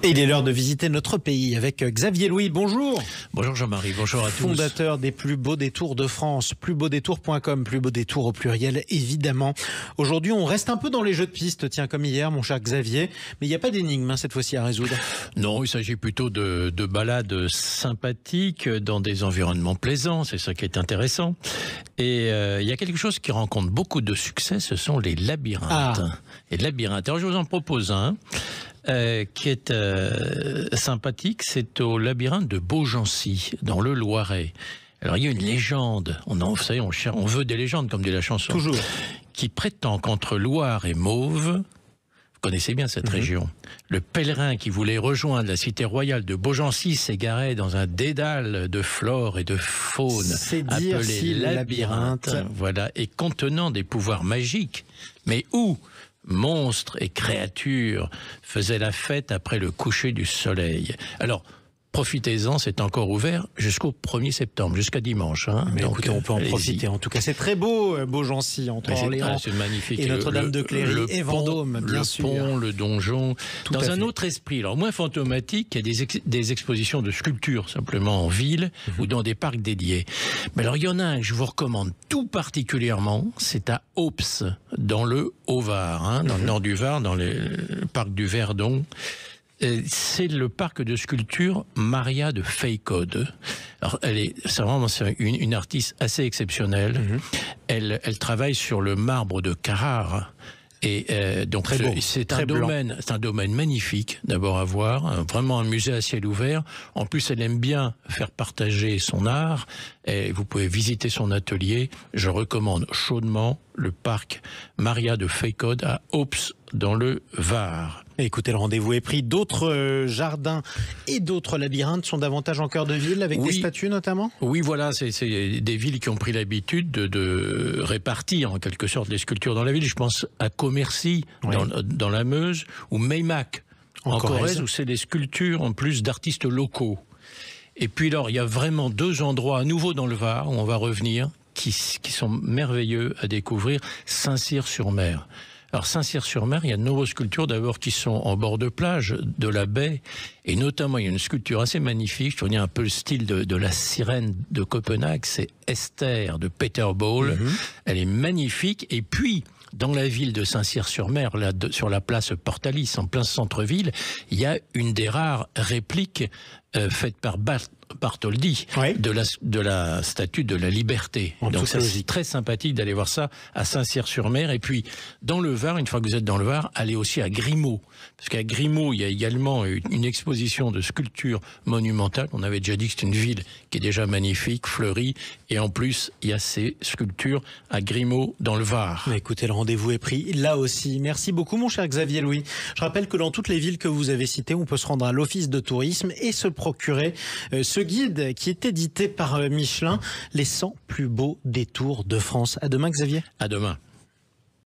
Et il est l'heure de visiter notre pays avec Xavier Louis. Bonjour. Bonjour Jean-Marie, bonjour à tous. Fondateur des plus beaux détours de France, plusbeaudétours.com, plus beau détour au pluriel évidemment. Aujourd'hui, on reste un peu dans les jeux de piste, tiens, comme hier, mon cher Xavier, mais il n'y a pas d'énigme cette fois-ci à résoudre. Non, il s'agit plutôt de balades sympathiques dans des environnements plaisants, c'est ça qui est intéressant. Et il y a quelque chose qui rencontre beaucoup de succès, ce sont les labyrinthes. Et labyrinthes. Alors je vous en propose un. Qui est sympathique, c'est au labyrinthe de Beaugency, dans le Loiret. Alors il y a une légende, vous savez, on veut des légendes comme dit la chanson. Toujours. Qui prétend qu'entre Loire et Mauve, vous connaissez bien cette région, le pèlerin qui voulait rejoindre la cité royale de Beaugency s'égarait dans un dédale de flore et de faune appelé labyrinthe, voilà, et contenant des pouvoirs magiques, mais où monstres et créatures faisaient la fête après le coucher du soleil. Alors, profitez-en, c'est encore ouvert jusqu'au 1er septembre, jusqu'à dimanche. Mais donc, écoutez, on peut en profiter. En tout cas, c'est très beau, Beaugency, entre Orléans et Notre-Dame de Cléry et Vendôme, bien sûr. Le pont, le donjon. Dans un autre esprit, alors moins fantomatique, il y a des expositions de sculptures, simplement en ville ou dans des parcs dédiés. Mais alors, il y en a un que je vous recommande tout particulièrement, c'est à Aups, dans le Haut-Var, dans le nord du Var, dans le parc du Verdon. C'est le parc de sculpture Maria de Feicode. Alors, c'est une artiste assez exceptionnelle. Elle travaille sur le marbre de Carrare. Et donc c'est un domaine magnifique d'abord à voir, vraiment un musée à ciel ouvert. En plus, elle aime bien faire partager son art. Et vous pouvez visiter son atelier. Je recommande chaudement le parc Maria de Feicode à Aups dans le Var. Écoutez, le rendez-vous est pris. D'autres jardins et d'autres labyrinthes sont davantage en cœur de ville, avec des statues notamment? Oui, voilà, c'est des villes qui ont pris l'habitude de répartir en quelque sorte les sculptures dans la ville. Je pense à Commercy, dans la Meuse, ou Meymac, en Corrèze, où c'est des sculptures en plus d'artistes locaux. Et puis alors, il y a vraiment deux endroits à nouveau dans le Var où on va revenir, qui sont merveilleux à découvrir. Saint-Cyr-sur-Mer. Alors Saint-Cyr-sur-Mer, il y a de nombreuses sculptures d'abord qui sont en bord de plage de la baie, et notamment il y a une sculpture assez magnifique, je connais un peu le style de la sirène de Copenhague, c'est Esther de Peter Ball. Elle est magnifique. Et puis dans la ville de Saint-Cyr-sur-Mer, sur la place Portalis, en plein centre-ville, il y a une des rares répliques faites par Bartholdi de la statue de la Liberté. Donc c'est très sympathique d'aller voir ça à Saint-Cyr-sur-Mer. Et puis dans le Var, une fois que vous êtes dans le Var, allez aussi à Grimaud, parce qu'à Grimaud il y a également une exposition de sculptures monumentales. On avait déjà dit que c'est une ville qui est déjà magnifique, fleurie, et en plus il y a ces sculptures à Grimaud dans le Var. Mais écoutez, le rendez-vous est pris là aussi. Merci beaucoup mon cher Xavier Louis. Je rappelle que dans toutes les villes que vous avez citées, on peut se rendre à l'office de tourisme et se procurer ce guide qui est édité par Michelin, les 100 plus beaux détours de France. À demain Xavier. À demain.